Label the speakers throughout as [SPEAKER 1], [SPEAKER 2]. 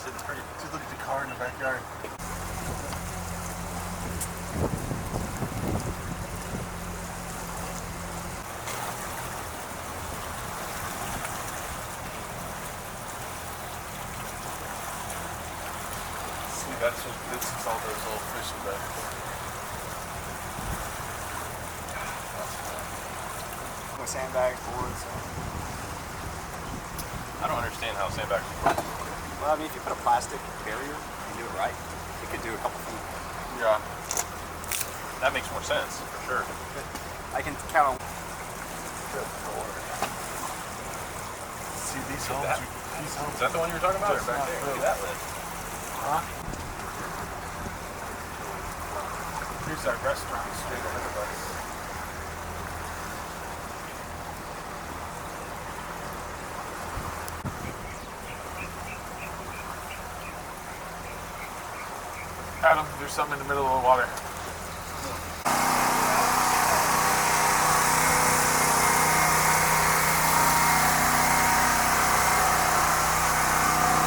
[SPEAKER 1] sitting pretty. Just look at the car in the backyard. See, this is all those old fishing back there.
[SPEAKER 2] With sandbag boards.
[SPEAKER 1] I don't understand how sandbags work.
[SPEAKER 2] Well, I mean, if you put a plastic barrier and do it right, it could do a couple feet.
[SPEAKER 1] Yeah. That makes more sense, for sure.
[SPEAKER 2] I can count on.
[SPEAKER 1] See these homes? These homes.
[SPEAKER 2] Is that the one you were talking about? Or back there?
[SPEAKER 1] Look at that lid. Huh? Here's that restaurant straight ahead of us. Adam, there's something in the middle of the water.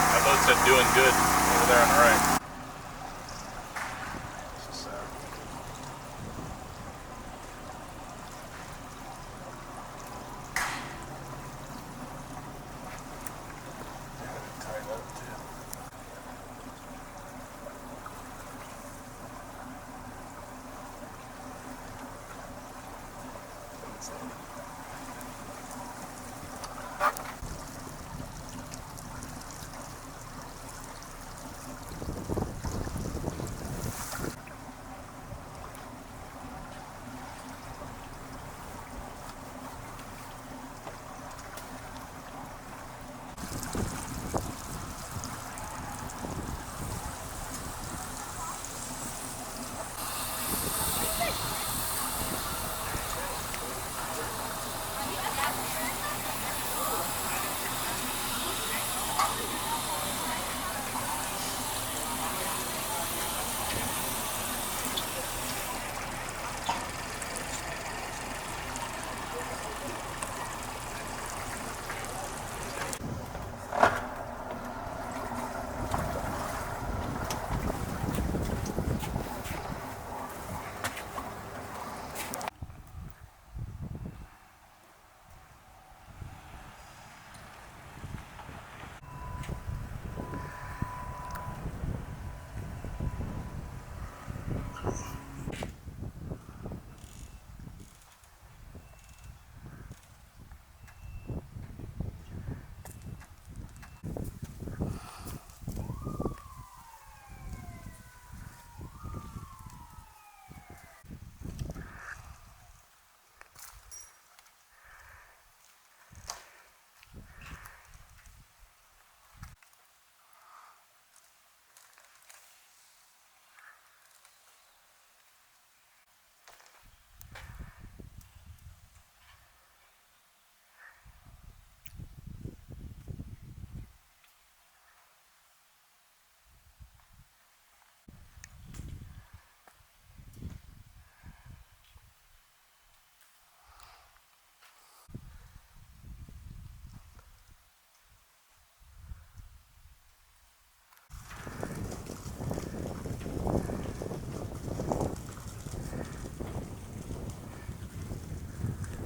[SPEAKER 1] That boat said doing good over there on the right.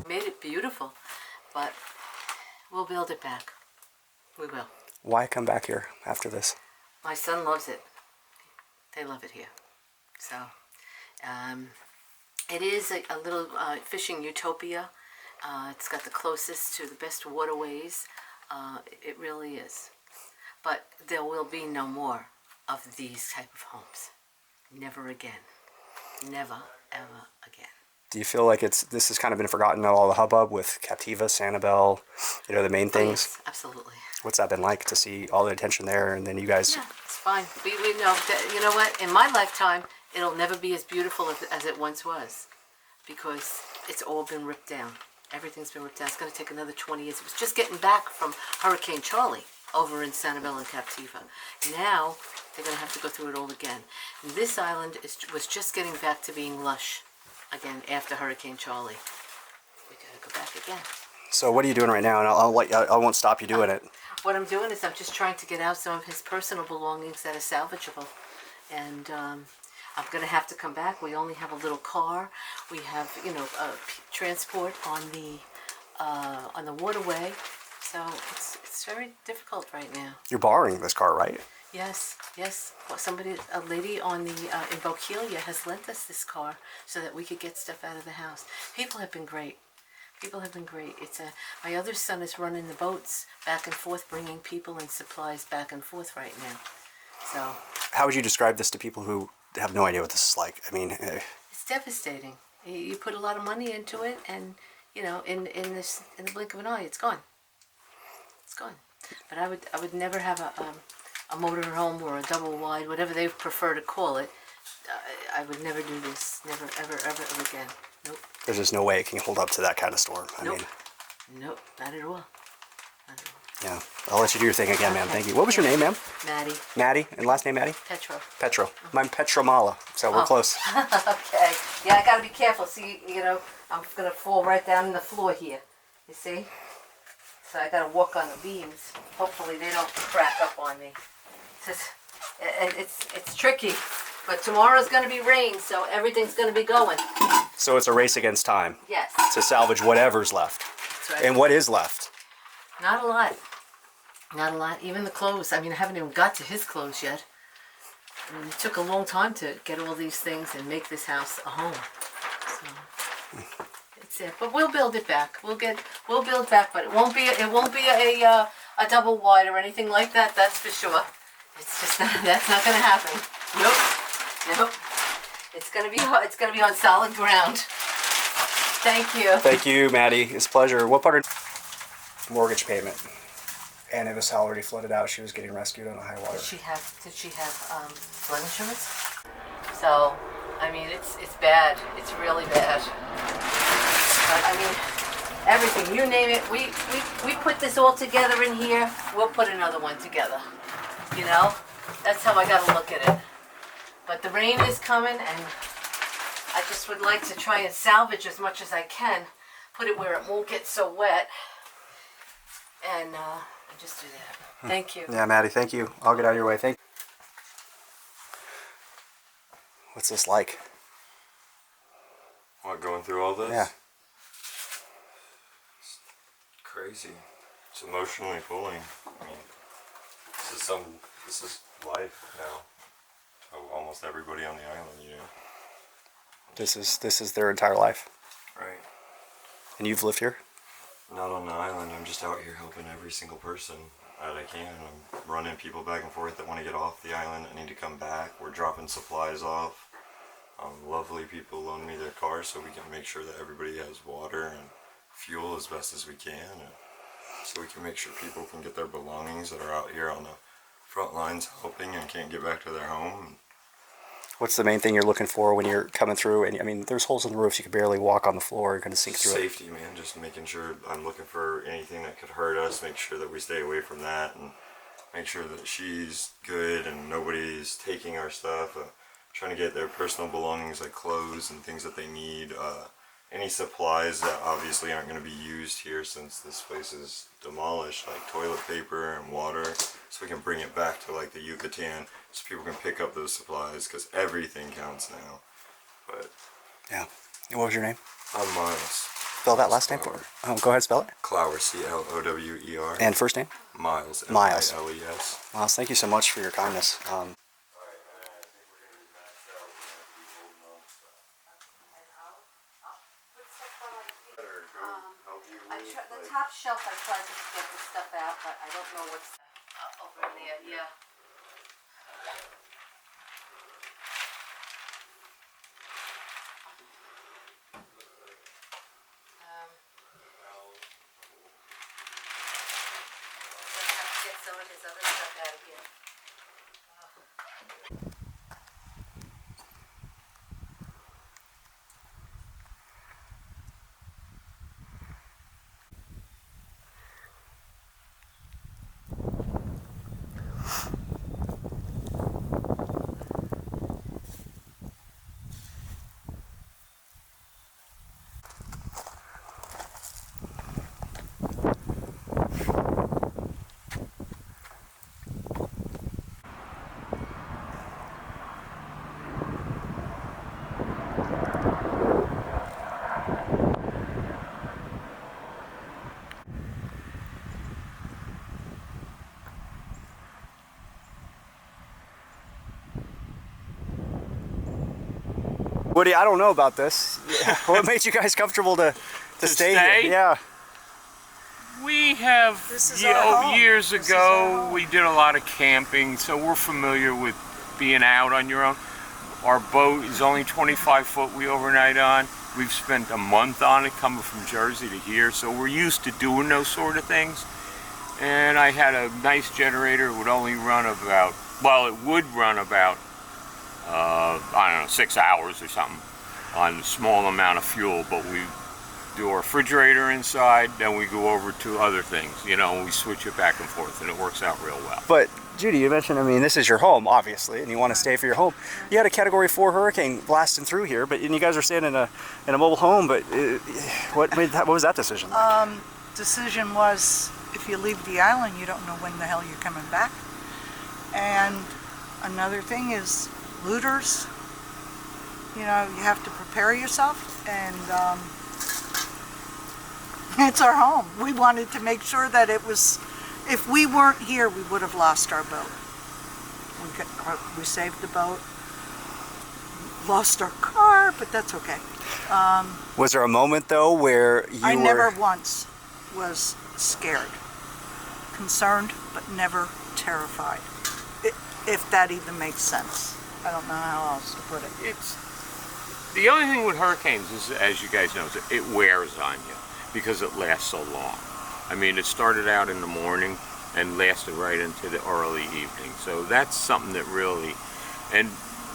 [SPEAKER 3] Made it beautiful, but we'll build it back. We will.
[SPEAKER 2] Why come back here after this?
[SPEAKER 3] My son loves it. They love it here. So, it is a little fishing utopia. It's got the closest to the best waterways. It really is. But there will be no more of these type of homes. Never again. Never, ever again.
[SPEAKER 2] Do you feel like this has kind of been forgotten now, all the hubbub with Captiva, Sanibel, the main things?
[SPEAKER 3] Oh, yes, absolutely.
[SPEAKER 2] What's that been like to see all the attention there, and then you guys?
[SPEAKER 3] Yeah, it's fine. We know that, you know what, in my lifetime, it'll never be as beautiful as it once was, because it's all been ripped down. Everything's been ripped down. It's going to take another 20 years. It was just getting back from Hurricane Charlie over in Sanibel and Captiva. Now, they're going to have to go through it all again. This island was just getting back to being lush again after Hurricane Charlie. We got to go back again.
[SPEAKER 2] So what are you doing right now? And I won't stop you doing it.
[SPEAKER 3] what I'm doing is I'm just trying to get out some of his personal belongings that are salvageable. And I'm going to have to come back. We only have a little car. We have, transport on the waterway. So it's very difficult right now.
[SPEAKER 2] You're borrowing this car, right?
[SPEAKER 3] Yes. Well, a lady on the in Bokeelia has lent us this car so that we could get stuff out of the house. People have been great. My other son is running the boats back and forth, bringing people and supplies back and forth right now. So
[SPEAKER 2] How would you describe this to people who have no idea what this is like? I mean,
[SPEAKER 3] it's devastating. You put a lot of money into it, and in the blink of an eye, it's gone. It's gone. But I would never have a motorhome or a double wide, whatever they prefer to call it. I would never do this. Never, ever, ever, ever again. Nope.
[SPEAKER 2] there's just no way it can hold up to that kind of storm. I
[SPEAKER 3] Nope.
[SPEAKER 2] mean,
[SPEAKER 3] Nope. Not at all.
[SPEAKER 2] yeah. I'll let you do your thing again, ma'am. Thank you. What was your name, ma'am?
[SPEAKER 3] Maddie.
[SPEAKER 2] Maddie? And last name, Maddie?
[SPEAKER 3] Petro.
[SPEAKER 2] Petro. I'm Petromala, so we're close.
[SPEAKER 3] Okay. Yeah, I gotta be careful. See, I'm gonna fall right down on the floor here. You see? So I gotta walk on the beams. Hopefully they don't crack up on me. It's tricky. But tomorrow's gonna be rain, so everything's gonna be going.
[SPEAKER 2] So it's a race against time
[SPEAKER 3] Yes.
[SPEAKER 2] to salvage whatever's left.
[SPEAKER 3] That's right.
[SPEAKER 2] And what is left?
[SPEAKER 3] Not a lot. Not a lot. Even the clothes. I mean, I haven't even got to his clothes yet. I mean, it took a long time to get all these things and make this house a home. So it's it. But we'll build it back. We'll build back, but it won't be a double wide or anything like that. That's for sure. It's just that's not going to happen. Nope. It's gonna be on solid ground. Thank you.
[SPEAKER 2] Thank you, Maddie. It's a pleasure. What part of mortgage payment? And it was already flooded out. She was getting rescued on a high water.
[SPEAKER 3] Did she have flood insurance? So, I mean, it's bad. It's really bad. But I mean, everything, you name it. We put this all together in here. We'll put another one together. That's how I gotta look at it. But the rain is coming, and I just would like to try and salvage as much as I can. Put it where it won't get so wet. And just do that. Thank you.
[SPEAKER 2] Yeah, Maddie, thank you. I'll get out of your way. Thank you. What's this like?
[SPEAKER 4] What, going through all this?
[SPEAKER 2] Yeah.
[SPEAKER 4] It's crazy. It's emotionally pulling. I mean, this is life now. Almost everybody on the island,
[SPEAKER 2] This is their entire life.
[SPEAKER 4] Right.
[SPEAKER 2] And you've lived here?
[SPEAKER 4] Not on the island. I'm just out here helping every single person that I can. I'm running people back and forth that want to get off the island that need to come back. We're dropping supplies off. Lovely people loan me their cars so we can make sure that everybody has water and fuel as best as we can. And so we can make sure people can get their belongings that are out here on the front lines helping and can't get back to their home.
[SPEAKER 2] What's the main thing you're looking for when you're coming through? And I mean, there's holes in the roof. You can barely walk on the floor. You're going to sink through it.
[SPEAKER 4] Safety, man. Just making sure I'm looking for anything that could hurt us. Make sure that we stay away from that, and make sure that she's good and nobody's taking our stuff. Trying to get their personal belongings like clothes and things that they need. Any supplies that obviously aren't going to be used here since this place is demolished, like toilet paper and water, so we can bring it back to like the Yucatan so people can pick up those supplies, because everything counts now. But
[SPEAKER 2] Yeah. And what was your name?
[SPEAKER 4] I'm Miles.
[SPEAKER 2] Spell that last name for me. Oh, go ahead, spell it.
[SPEAKER 4] Clower, C-L-O-W-E-R.
[SPEAKER 2] And first name?
[SPEAKER 4] Miles,
[SPEAKER 2] Miles.
[SPEAKER 4] M-I-L-E-S.
[SPEAKER 2] Miles, thank you so much for your kindness.
[SPEAKER 3] The top shelf, I tried to get the stuff out, but I don't know what's over in there. Yeah. Gonna have to get some of his other stuff out again.
[SPEAKER 2] Woody, I don't know about this. What made you guys comfortable to stay
[SPEAKER 5] stay?
[SPEAKER 2] here? Yeah.
[SPEAKER 5] We have,
[SPEAKER 6] This is our home.
[SPEAKER 5] years
[SPEAKER 6] This is our
[SPEAKER 5] ago,
[SPEAKER 6] home.
[SPEAKER 5] we did a lot of camping, so we're familiar with being out on your own. Our boat is only 25 foot we overnight on. We've spent a month on it coming from Jersey to here, so we're used to doing those sort of things. And I had a nice generator. It would only run about, well, it would run about, I don't know, 6 hours or something on a small amount of fuel, but we do our refrigerator inside, then we go over to other things, you know, we switch it back and forth, and it works out real well.
[SPEAKER 2] But Judy, you mentioned, I mean, this is your home, obviously, and you want to stay for your home. You had a Category 4 hurricane blasting through here, and you guys are staying in a mobile home. But what was that decision?
[SPEAKER 6] Decision was, if you leave the island, you don't know when the hell you're coming back. And another thing is looters. You know, you have to prepare yourself, and it's our home. We wanted to make sure that it was, if we weren't here, we would have lost our boat. We saved the boat, lost our car, but that's okay.
[SPEAKER 2] Was there a moment, though, where you
[SPEAKER 6] I
[SPEAKER 2] were...
[SPEAKER 6] never once was scared. Concerned, but never terrified. If that even makes sense. I don't know how else to put it.
[SPEAKER 5] It's the only thing with hurricanes is, as you guys know, is it wears on you because it lasts so long. I mean, it started out in the morning and lasted right into the early evening. So that's something that really, and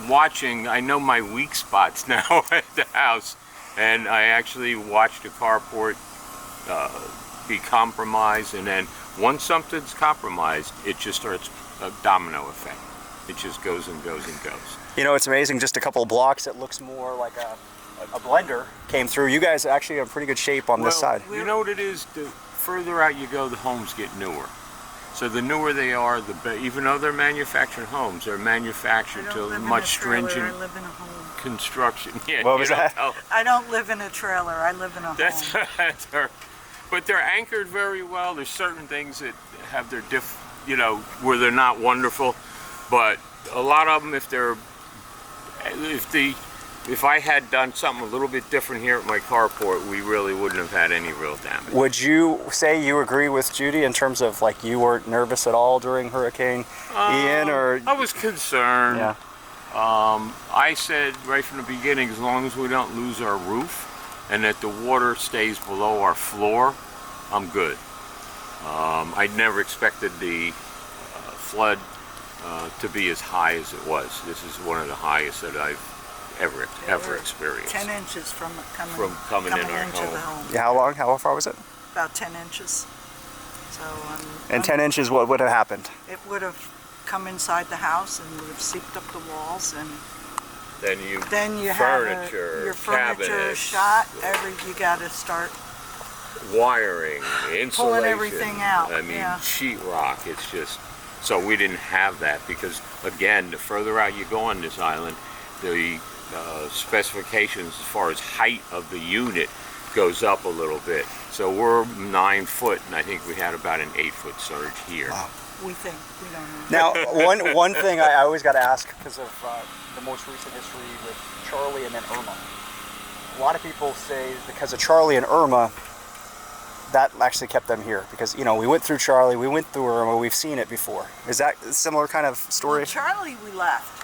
[SPEAKER 5] watching, I know my weak spots now at the house, and I actually watched the carport be compromised, and then once something's compromised, it just starts a domino effect. It just goes and goes and goes.
[SPEAKER 2] You know, it's amazing, just a couple of blocks, it looks more like a blender came through. You guys actually are in pretty good shape on this side.
[SPEAKER 5] You know what it is? The further out you go, the homes get newer. So the newer they are, the better. Even though they're manufactured homes, they're manufactured to a much stringent
[SPEAKER 6] I live in a home.
[SPEAKER 5] construction. Yeah,
[SPEAKER 2] What was
[SPEAKER 5] you don't
[SPEAKER 2] that?
[SPEAKER 5] tell.
[SPEAKER 6] I don't live in a trailer. I live in a
[SPEAKER 5] That's,
[SPEAKER 6] home.
[SPEAKER 5] that's her. But they're anchored very well. There's certain things that have their you know, where they're not wonderful. But a lot of them, if I had done something a little bit different here at my carport, we really wouldn't have had any real damage.
[SPEAKER 2] Would you say you agree with Judy in terms of, like, you weren't nervous at all during Hurricane Ian, or?
[SPEAKER 5] I was concerned.
[SPEAKER 2] Yeah.
[SPEAKER 5] I said right from the beginning, as long as we don't lose our roof and that the water stays below our floor, I'm good. I never expected the flood to be as high as it was. This is one of the highest that I've ever experienced.
[SPEAKER 6] 10 inches from
[SPEAKER 5] coming in our
[SPEAKER 6] into
[SPEAKER 5] home.
[SPEAKER 6] the home.
[SPEAKER 2] Yeah, how long? How far was it?
[SPEAKER 6] About 10 inches. So
[SPEAKER 2] And 10 inches, what would have happened?
[SPEAKER 6] it would have come inside the house and would have seeped up the walls, and
[SPEAKER 5] Then you
[SPEAKER 6] have your furniture
[SPEAKER 5] cabinets,
[SPEAKER 6] shot. You got to start
[SPEAKER 5] wiring, insulation,
[SPEAKER 6] everything out,
[SPEAKER 5] I mean,
[SPEAKER 6] yeah.
[SPEAKER 5] sheetrock. It's just, so we didn't have that because, again, the further out you go on this island, the specifications as far as height of the unit goes up a little bit. So we're 9 foot, and I think we had about an 8-foot surge here.
[SPEAKER 2] Wow.
[SPEAKER 6] We think, we don't know.
[SPEAKER 2] Now, one thing I always got to ask, because of the most recent history with Charlie and then Irma. A lot of people say because of Charlie and Irma, that actually kept them here. Because, you know, we went through Charlie, we went through Irma, we've seen it before. Is that a similar kind of story?
[SPEAKER 6] Well, Charlie, we left.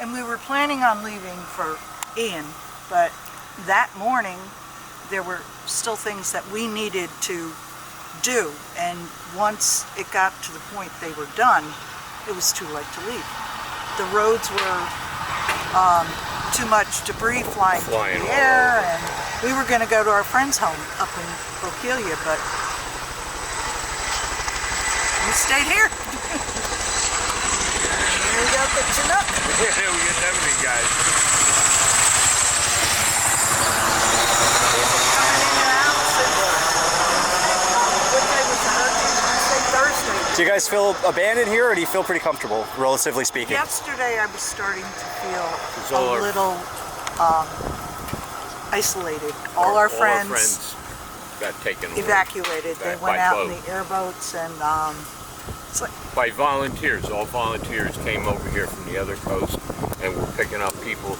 [SPEAKER 6] And we were planning on leaving for Ian, but that morning there were still things that we needed to do, and once it got to the point they were done, it was too late to leave. The roads were too much debris flying through the air, and we were going to go to our friend's home up in Bokeelia, but we stayed here. Here we go, the Chinook.
[SPEAKER 5] Yeah, we get them big guys.
[SPEAKER 2] Do you guys feel abandoned here, or do you feel pretty comfortable, relatively speaking?
[SPEAKER 6] Yesterday I was starting to feel
[SPEAKER 5] all
[SPEAKER 6] a little isolated. All our friends
[SPEAKER 5] got taken away.
[SPEAKER 6] evacuated. They
[SPEAKER 5] By
[SPEAKER 6] went out
[SPEAKER 5] boat.
[SPEAKER 6] in the airboats, and it's like,
[SPEAKER 5] By volunteers. All volunteers came over here from the other coast and were picking up people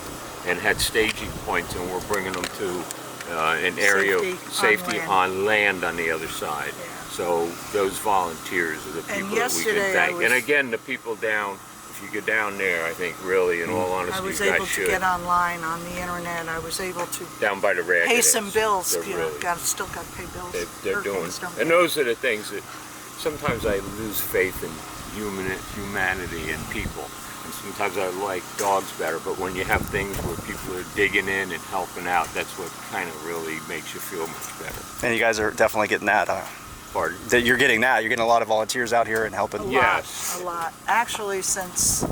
[SPEAKER 5] and had staging points, and we're bringing them to an area of safety on land on the other side.
[SPEAKER 6] Yeah.
[SPEAKER 5] So those volunteers are the people that we
[SPEAKER 6] yesterday
[SPEAKER 5] can
[SPEAKER 6] I
[SPEAKER 5] thank.
[SPEAKER 6] was-
[SPEAKER 5] And again, the people down, if you go down there, I think really, in all honesty,
[SPEAKER 6] I was
[SPEAKER 5] you guys
[SPEAKER 6] able to
[SPEAKER 5] should.
[SPEAKER 6] get online on the internet. I was able to
[SPEAKER 5] Down by the ragged
[SPEAKER 6] pay
[SPEAKER 5] edge.
[SPEAKER 6] some bills.
[SPEAKER 5] They're
[SPEAKER 6] You know,
[SPEAKER 5] really-
[SPEAKER 6] still got to pay bills.
[SPEAKER 5] they're doing.
[SPEAKER 6] Hurricanes don't
[SPEAKER 5] And
[SPEAKER 6] pay.
[SPEAKER 5] those are the things that sometimes I lose faith in humanity and people. And sometimes I like dogs better, but when you have things where people are digging in and helping out, that's what kind of really makes you feel much better.
[SPEAKER 2] And you guys are definitely getting that.
[SPEAKER 5] Pardon?
[SPEAKER 2] That you're getting that. You're getting a lot of volunteers out here and helping.
[SPEAKER 5] Yes.
[SPEAKER 6] A lot. Actually, since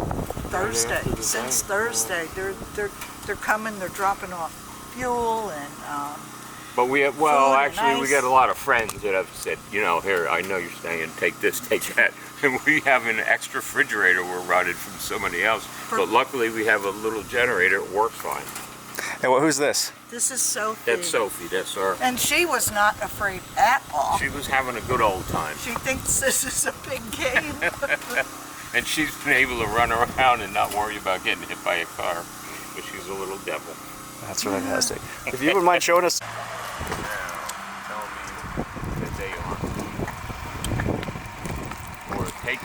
[SPEAKER 6] Thursday.
[SPEAKER 5] after the
[SPEAKER 6] Since
[SPEAKER 5] day.
[SPEAKER 6] Thursday, they're coming. They're dropping off fuel and.
[SPEAKER 5] But we have,
[SPEAKER 6] Food
[SPEAKER 5] well,
[SPEAKER 6] and
[SPEAKER 5] actually, we
[SPEAKER 6] ice.
[SPEAKER 5] got a lot of friends that have said, you know, here, I know you're staying, take this, take that. And we have an extra refrigerator we're running from somebody else. But luckily, we have a little generator, it works fine.
[SPEAKER 2] And who's this?
[SPEAKER 6] This is Sophie.
[SPEAKER 5] That's Sophie, that's our,
[SPEAKER 6] And she was not afraid at all.
[SPEAKER 5] she was having a good old time.
[SPEAKER 6] She thinks this is a big game.
[SPEAKER 5] And she's been able to run around and not worry about getting hit by a car. But she's a little devil.
[SPEAKER 2] That's fantastic. If you wouldn't mind showing us.
[SPEAKER 5] Tell me that they are. Or take.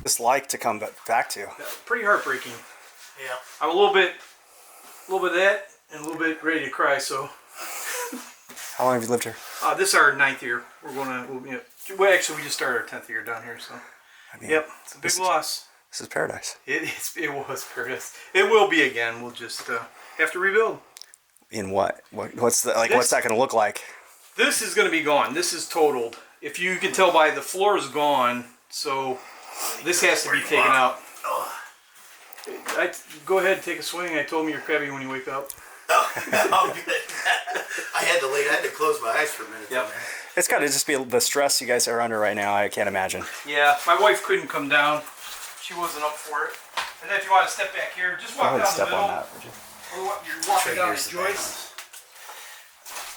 [SPEAKER 2] It's like to come back to.
[SPEAKER 7] Pretty heartbreaking.
[SPEAKER 8] Yeah.
[SPEAKER 7] I'm a little bit of that and a little bit ready to cry. So
[SPEAKER 2] How long have you lived here?
[SPEAKER 7] this is our 9th year. Well, actually, we just started our 10th year down here. So
[SPEAKER 2] I mean,
[SPEAKER 7] yep, it's a big
[SPEAKER 2] this is-
[SPEAKER 7] loss.
[SPEAKER 2] This is paradise.
[SPEAKER 7] It was paradise. It will be again. We'll just have to rebuild.
[SPEAKER 2] In what? What's the like?
[SPEAKER 7] This-
[SPEAKER 2] What's that going to look like?
[SPEAKER 7] This is going to be gone. This is totaled. If you can tell by the floor is gone, so this has to be taken out. Go ahead, take a swing. I told him you're crabby when you wake up.
[SPEAKER 8] Oh, good. I had to close my eyes for a minute.
[SPEAKER 7] Yep.
[SPEAKER 2] It's got to just be the stress you guys are under right now. I can't imagine.
[SPEAKER 7] Yeah, my wife couldn't come down. She wasn't up for it. And then if you want to step back here, just
[SPEAKER 2] Go
[SPEAKER 7] walk
[SPEAKER 2] ahead
[SPEAKER 7] down
[SPEAKER 2] and step
[SPEAKER 7] the middle.
[SPEAKER 2] on that. Would you?
[SPEAKER 7] Or you're walking down
[SPEAKER 8] Here's
[SPEAKER 7] the
[SPEAKER 8] the
[SPEAKER 7] joist.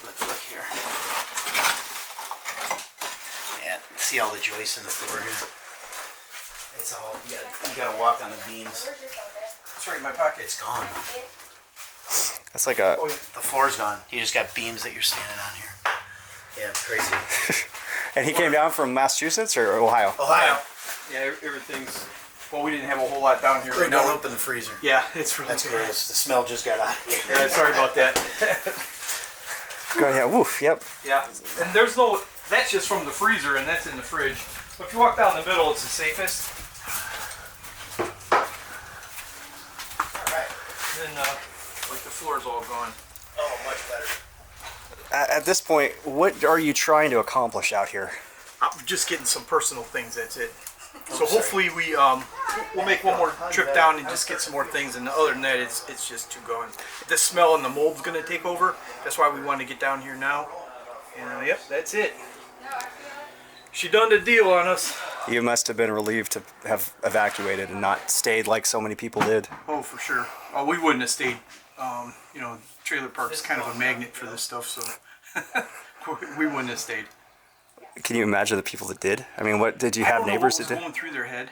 [SPEAKER 8] Let's look here. Yeah, see all the joists in the floor here? It's all, you gotta walk on the beams.
[SPEAKER 7] It's right in my pocket.
[SPEAKER 8] It's gone.
[SPEAKER 2] That's like a.
[SPEAKER 7] Oh, yeah.
[SPEAKER 8] The floor's gone. You just got beams that you're standing on here. Yeah, it's crazy.
[SPEAKER 2] And he came down from Massachusetts or Ohio?
[SPEAKER 8] Ohio.
[SPEAKER 7] Yeah, everything's. Well, we didn't have a whole lot down here.
[SPEAKER 8] Don't open the freezer.
[SPEAKER 7] Yeah, it's really
[SPEAKER 8] That's gross. The smell just got out.
[SPEAKER 7] Yeah, sorry about that.
[SPEAKER 2] Go ahead. Woof. Yep.
[SPEAKER 7] Yeah, and there's no. That's just from the freezer, and that's in the fridge. But if you walk down the middle, it's the safest.
[SPEAKER 8] Alright.
[SPEAKER 7] Then, like the floor's all gone.
[SPEAKER 8] Oh, much better.
[SPEAKER 2] At this point, what are you trying to accomplish out here?
[SPEAKER 7] I'm just getting some personal things. That's it. So
[SPEAKER 8] sorry.
[SPEAKER 7] hopefully we'll make one more trip down and just get some more things. And other than that, it's just too gone. The smell and the mold's gonna take over. That's why we want to get down here now. And yep, that's it. She done the deal on us.
[SPEAKER 2] You must have been relieved to have evacuated and not stayed like so many people did.
[SPEAKER 7] Oh, for sure. Oh, we wouldn't have stayed. Trailer park's kind of a magnet for this stuff, so we wouldn't have stayed.
[SPEAKER 2] Can you imagine the people that did? I mean, what did you have neighbors that
[SPEAKER 7] that
[SPEAKER 2] did?
[SPEAKER 7] going through their head,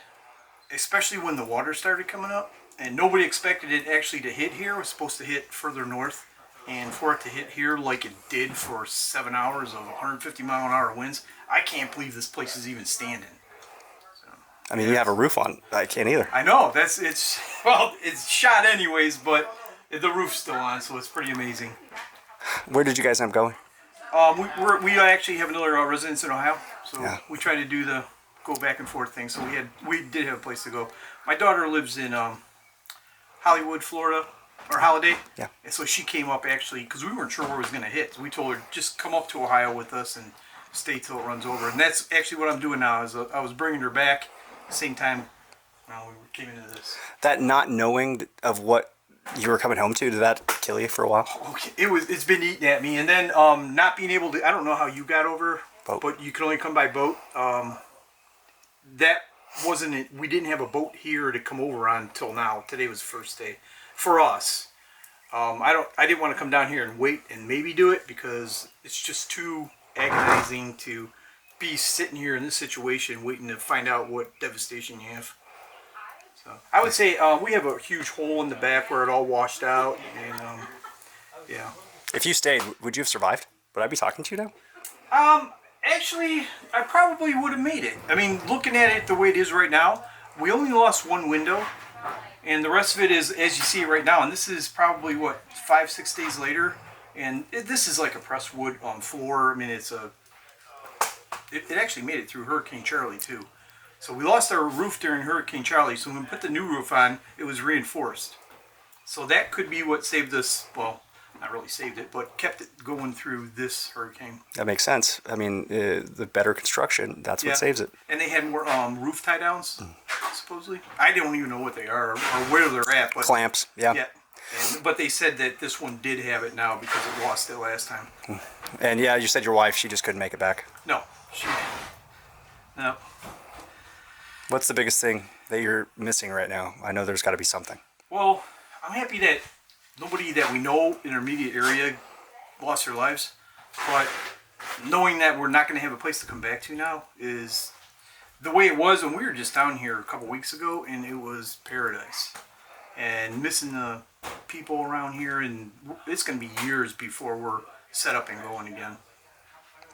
[SPEAKER 7] especially when the water started coming up, and nobody expected it actually to hit here. It was supposed to hit further north, and for it to hit here like it did for 7 hours of 150-mile-an-hour winds, I can't believe this place is even standing.
[SPEAKER 2] I mean, you have a roof on. I can't either.
[SPEAKER 7] I know it's shot anyways, but the roof's still on, so it's pretty amazing.
[SPEAKER 2] Where did you guys end up going?
[SPEAKER 7] We actually have another residence in Ohio, so
[SPEAKER 2] Yeah.
[SPEAKER 7] we try to do the go back and forth thing. So we did have a place to go. My daughter lives in Hollywood, Florida, or Holiday.
[SPEAKER 2] Yeah.
[SPEAKER 7] And so she came up actually because we weren't sure where it was going to hit. So we told her just come up to Ohio with us and stay till it runs over. And that's actually what I'm doing now. Is I was bringing her back, same time Now we came into this.
[SPEAKER 2] That not knowing of what you were coming home to, did that kill you for a while?
[SPEAKER 7] Okay, it's been eating at me, and then not being able to. I don't know how you got over,
[SPEAKER 2] Boat.
[SPEAKER 7] but you can only come by boat. That wasn't it. We didn't have a boat here to come over on until now. Today was the first day for us. I didn't want to come down here and wait and maybe do it because it's just too agonizing to be sitting here in this situation waiting to find out what devastation you have. So I would say we have a huge hole in the back where it all washed out, and yeah.
[SPEAKER 2] If you stayed, would you have survived? Would I be talking to you now?
[SPEAKER 7] Actually, I probably would have made it. I mean, looking at it the way it is right now, we only lost one window, and the rest of it is as you see it right now. And this is probably what 5-6 days later, and this is like a pressed wood floor. I mean, it actually made it through Hurricane Charlie too. So we lost our roof during Hurricane Charlie. So when we put the new roof on, it was reinforced. So that could be what saved us. Well, not really saved it, but kept it going through this hurricane.
[SPEAKER 2] That makes sense. I mean, the better construction, that's what saves it.
[SPEAKER 7] And they had more roof tie downs, supposedly. I don't even know what they are or where they're at. But
[SPEAKER 2] Clamps, yeah.
[SPEAKER 7] Yeah. But they said that this one did have it now because it lost it last time.
[SPEAKER 2] And yeah, you said your wife, she just couldn't make it back.
[SPEAKER 7] No. No.
[SPEAKER 2] What's the biggest thing that you're missing right now? I know there's got to be something.
[SPEAKER 7] Well, I'm happy that nobody that we know in our immediate area lost their lives. But knowing that we're not going to have a place to come back to now is the way it was when we were just down here a couple weeks ago, and it was paradise. And missing the people around here, and it's going to be years before we're set up and going again.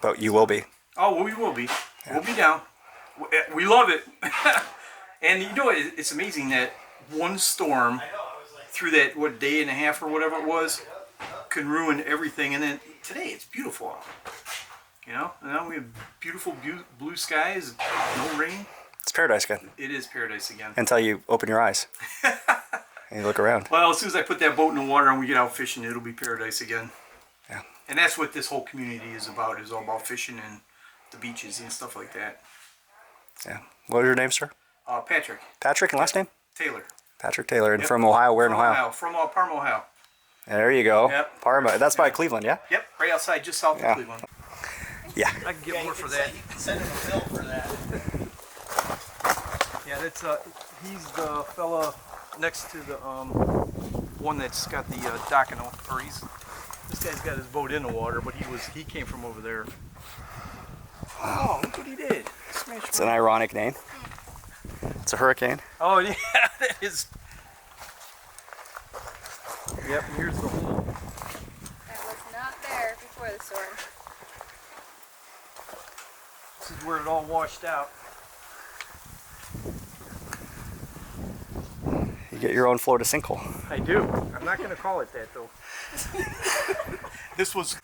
[SPEAKER 2] But you will be.
[SPEAKER 7] Oh, we will be. Yeah. We'll be down. We love it. And you know, it's amazing that one storm through that, day and a half or whatever it was, can ruin everything. And then today it's beautiful out. You know, and now we have beautiful blue skies, no rain.
[SPEAKER 2] It's paradise again.
[SPEAKER 7] It is paradise again.
[SPEAKER 2] Until you open your eyes and you look around.
[SPEAKER 7] Well, as soon as I put that boat in the water and we get out fishing, it'll be paradise again.
[SPEAKER 2] Yeah.
[SPEAKER 7] And that's what this whole community is about. It's all about fishing and the beaches and stuff like that.
[SPEAKER 2] Yeah. What is your name, sir?
[SPEAKER 7] Patrick.
[SPEAKER 2] Patrick, and last name?
[SPEAKER 7] Taylor.
[SPEAKER 2] Patrick Taylor. And from Ohio, where in Ohio?
[SPEAKER 7] From Parma, Ohio.
[SPEAKER 2] There you go.
[SPEAKER 7] Yep.
[SPEAKER 2] Parma. That's by Cleveland, yeah?
[SPEAKER 7] Yep, right outside, just south of Cleveland.
[SPEAKER 2] Yeah.
[SPEAKER 7] I can get more for that.
[SPEAKER 8] You can send him a bill for that.
[SPEAKER 7] Yeah, that's he's the fella next to the one that's got the docking, or this guy's got his boat in the water, but he came from over there. Oh, look what he did!
[SPEAKER 2] It's an ironic name. It's a hurricane.
[SPEAKER 7] Oh yeah, that is. Yep, and here's the hole.
[SPEAKER 9] That was not there before the storm.
[SPEAKER 7] This is where it all washed out.
[SPEAKER 2] You get your own Florida sinkhole.
[SPEAKER 7] I do. I'm not going to call it that though. This was